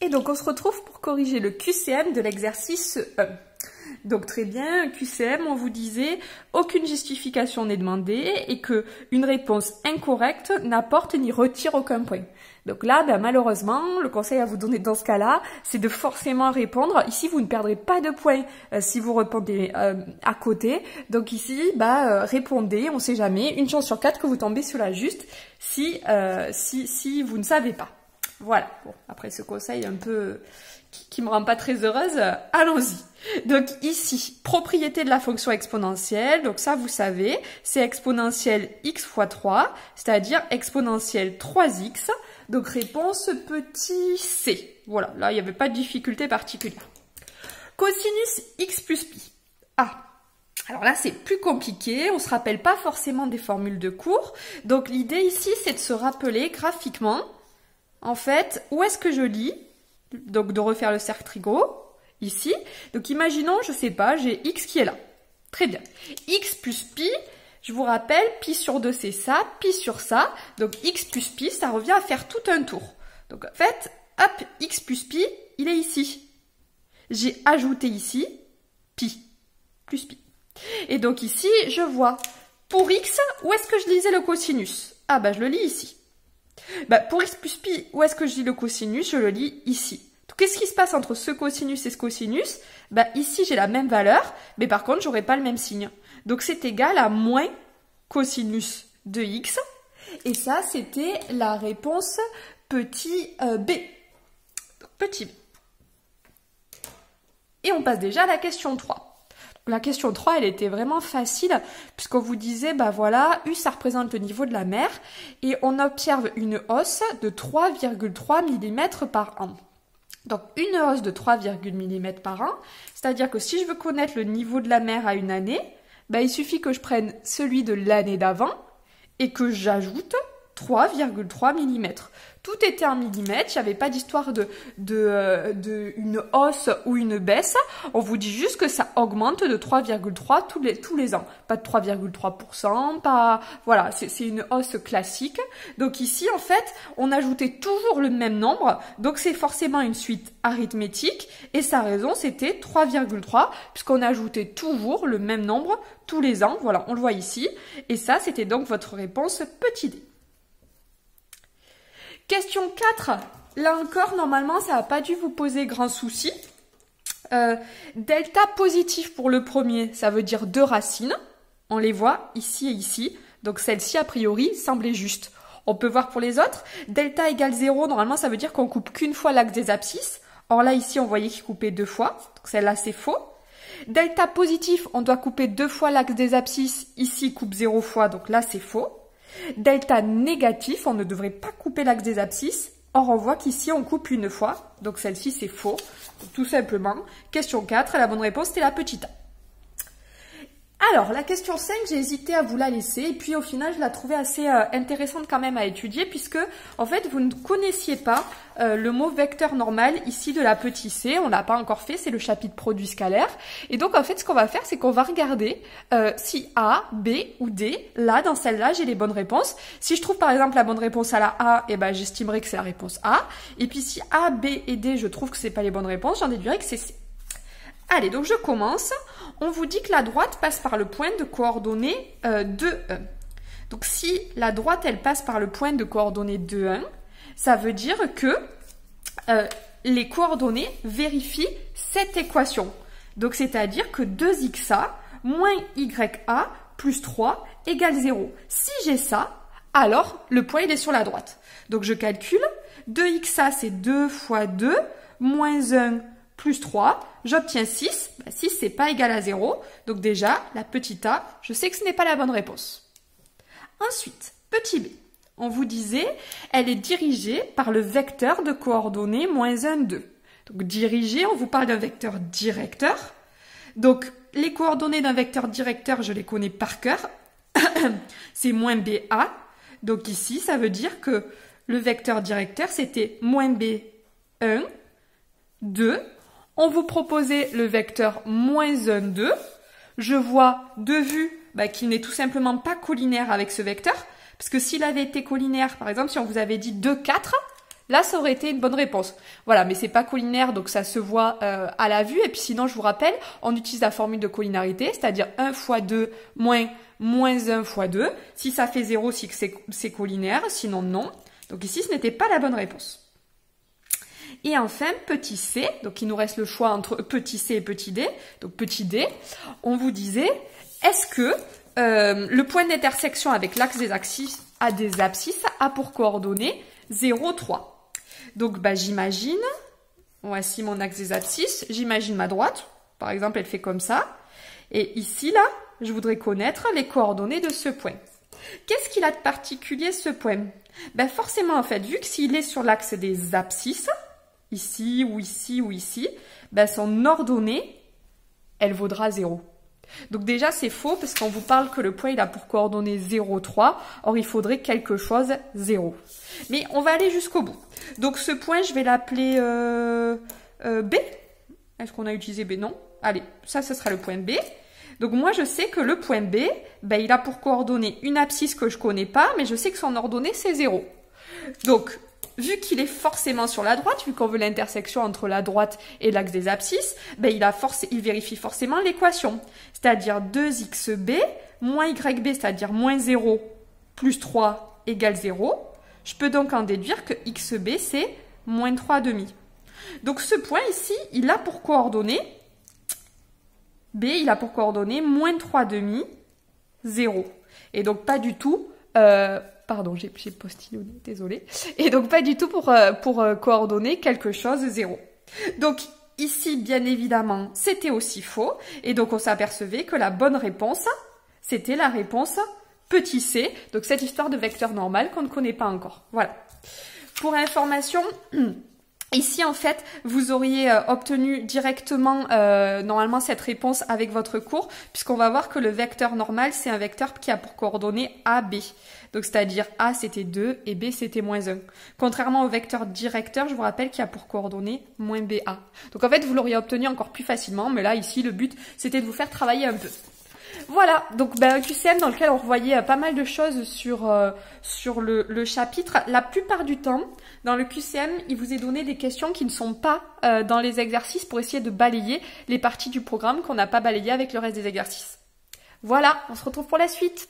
Et donc on se retrouve pour corriger le QCM de l'exercice 1. Donc très bien, QCM, on vous disait aucune justification n'est demandée et que une réponse incorrecte n'apporte ni retire aucun point. Donc là, malheureusement, le conseil à vous donner dans ce cas-là, c'est de forcément répondre. Ici, vous ne perdrez pas de points si vous répondez à côté. Donc ici, répondez, on ne sait jamais, une chance sur 4 que vous tombez sur la juste si vous ne savez pas. Voilà, bon, après ce conseil un peu qui me rend pas très heureuse, allons-y. Donc ici, propriété de la fonction exponentielle, donc ça vous savez, c'est exponentielle x fois 3, c'est-à-dire exponentielle 3x, donc réponse petit c. Voilà, là il n'y avait pas de difficulté particulière. Cosinus x plus pi. Ah, alors là c'est plus compliqué, on se rappelle pas forcément des formules de cours, donc l'idée ici c'est de se rappeler graphiquement, en fait, où est-ce que je lis? Donc de refaire le cercle trigo, ici. Donc imaginons, je sais pas, j'ai x qui est là. Très bien. X plus pi, je vous rappelle, pi sur 2 c'est ça, pi sur ça. Donc x plus pi, ça revient à faire tout un tour. Donc en fait, hop, x plus pi, il est ici. J'ai ajouté ici, pi, plus pi. Et donc ici, je vois, pour x, où est-ce que je lisais le cosinus? Ah bah je le lis ici. Pour x plus pi, où est-ce que je lis le cosinus? Je le lis ici. Qu'est-ce qui se passe entre ce cosinus et ce cosinus? Ici, j'ai la même valeur, mais par contre, j'aurai pas le même signe. Donc, c'est égal à moins cosinus de x. Et ça, c'était la réponse petit b. Donc, petit b. Et on passe déjà à la question 3. La question 3, elle était vraiment facile, puisqu'on vous disait, voilà, U, ça représente le niveau de la mer, et on observe une hausse de 3,3 mm par an. Donc, une hausse de 3,3 mm par an, c'est-à-dire que si je veux connaître le niveau de la mer à une année, il suffit que je prenne celui de l'année d'avant, et que j'ajoute 3,3 mm. Tout était en millimètres, il n'y avait pas d'histoire de une hausse ou une baisse. On vous dit juste que ça augmente de 3,3 tous les ans. Pas de 3,3%, pas... Voilà, c'est une hausse classique. Donc ici, en fait, on ajoutait toujours le même nombre. Donc c'est forcément une suite arithmétique. Et sa raison, c'était 3,3, puisqu'on ajoutait toujours le même nombre tous les ans. Voilà, on le voit ici. Et ça, c'était donc votre réponse petit d. Question 4, là encore, normalement, ça n'a pas dû vous poser grand souci. Delta positif pour le premier, ça veut dire 2 racines. On les voit ici et ici. Donc celle-ci, a priori, semblait juste. On peut voir pour les autres. Delta égale 0, normalement, ça veut dire qu'on coupe qu'une fois l'axe des abscisses. Or là, ici, on voyait qu'il coupait 2 fois. Donc celle-là, c'est faux. Delta positif, on doit couper 2 fois l'axe des abscisses. Ici, il coupe 0 fois, donc là, c'est faux. Delta négatif, on ne devrait pas couper l'axe des abscisses. Or, on voit qu'ici, on coupe une fois. Donc, celle-ci, c'est faux. Donc, tout simplement, question 4, la bonne réponse, c'était la petite a. Alors, la question 5, j'ai hésité à vous la laisser. Et puis, au final, je la trouvais assez intéressante quand même à étudier. Puisque, en fait, vous ne connaissiez pas le mot vecteur normal ici de la petite c. On ne l'a pas encore fait, c'est le chapitre produit scalaire. Et donc, en fait, ce qu'on va faire, c'est qu'on va regarder si A, B ou D, là, dans celle-là, j'ai les bonnes réponses. Si je trouve, par exemple, la bonne réponse à la A, j'estimerai que c'est la réponse A. Et puis, si A, B et D, je trouve que c'est pas les bonnes réponses, j'en déduirai que c'est C. Allez, donc je commence. On vous dit que la droite passe par le point de coordonnées 2, 1. Donc si la droite, elle passe par le point de coordonnées 2, 1, ça veut dire que les coordonnées vérifient cette équation. Donc c'est-à-dire que 2xa moins ya plus 3 égale 0. Si j'ai ça, alors le point il est sur la droite. Donc je calcule, 2xa c'est 2 fois 2, moins 1 plus 3, j'obtiens 6. 6, c'est pas égal à 0. Donc déjà, la petite a, je sais que ce n'est pas la bonne réponse. Ensuite, petit b. On vous disait, elle est dirigée par le vecteur de coordonnées moins 1, 2. Donc dirigée, on vous parle d'un vecteur directeur. Donc les coordonnées d'un vecteur directeur, je les connais par cœur. C'est moins ba. Donc ici, ça veut dire que le vecteur directeur, c'était moins b, 1, 2. On vous proposait le vecteur moins 1, 2. Je vois de vue qu'il n'est tout simplement pas collinaire avec ce vecteur. Parce que s'il avait été collinaire, par exemple, si on vous avait dit 2, 4, Là, ça aurait été une bonne réponse. Voilà, mais c'est pas collinaire, donc ça se voit à la vue. Et puis sinon, je vous rappelle, on utilise la formule de collinarité, c'est-à-dire 1 fois 2 moins 1 fois 2. Si ça fait 0, c'est que c'est collinaire, sinon non. Donc ici, ce n'était pas la bonne réponse. Et enfin, petit c, donc il nous reste le choix entre petit c et petit d. Donc petit d, on vous disait, est-ce que le point d'intersection avec l'axe des abscisses a pour coordonnées 0, 3. Donc, j'imagine, voici mon axe des abscisses, j'imagine ma droite, par exemple, elle fait comme ça. Et ici, là, je voudrais connaître les coordonnées de ce point. Qu'est-ce qu'il a de particulier, ce point? Forcément, en fait, vu que s'il est sur l'axe des abscisses, ici, ou ici, ou ici, son ordonnée, elle vaudra 0. Donc déjà, c'est faux, parce qu'on vous parle que le point, il a pour coordonnées 0, 3. Or, il faudrait quelque chose 0. Mais on va aller jusqu'au bout. Donc ce point, je vais l'appeler B. Est-ce qu'on a utilisé B? Non. Allez, ça, ce sera le point B. Donc moi, je sais que le point B, il a pour coordonnées une abscisse que je connais pas, mais je sais que son ordonnée, c'est 0. Donc, vu qu'il est forcément sur la droite, vu qu'on veut l'intersection entre la droite et l'axe des abscisses, il vérifie forcément l'équation. C'est-à-dire 2xb moins yb, c'est-à-dire moins 0 plus 3 égale 0. Je peux donc en déduire que xb, c'est moins 3,5. Donc ce point ici, il a pour coordonnées, B, il a pour coordonnées moins 3,5, 0. Et donc pas du tout... Pardon, j'ai postillonné, désolé. Et donc pas du tout pour coordonner quelque chose 0. Donc ici, bien évidemment, c'était aussi faux. Et donc on s'apercevait que la bonne réponse, c'était la réponse petit c. Donc cette histoire de vecteur normal qu'on ne connaît pas encore. Voilà. Pour information... Ici, en fait, vous auriez obtenu directement, normalement, cette réponse avec votre cours, puisqu'on va voir que le vecteur normal, c'est un vecteur qui a pour coordonnées A, B. Donc, c'est-à-dire A, c'était 2 et B, c'était moins 1. Contrairement au vecteur directeur, je vous rappelle qu'il a pour coordonnées moins BA. Donc, en fait, vous l'auriez obtenu encore plus facilement, mais là, ici, le but, c'était de vous faire travailler un peu. Voilà, donc un QCM dans lequel on revoyait pas mal de choses sur le chapitre. La plupart du temps, dans le QCM, il vous est donné des questions qui ne sont pas dans les exercices pour essayer de balayer les parties du programme qu'on n'a pas balayées avec le reste des exercices. Voilà, on se retrouve pour la suite.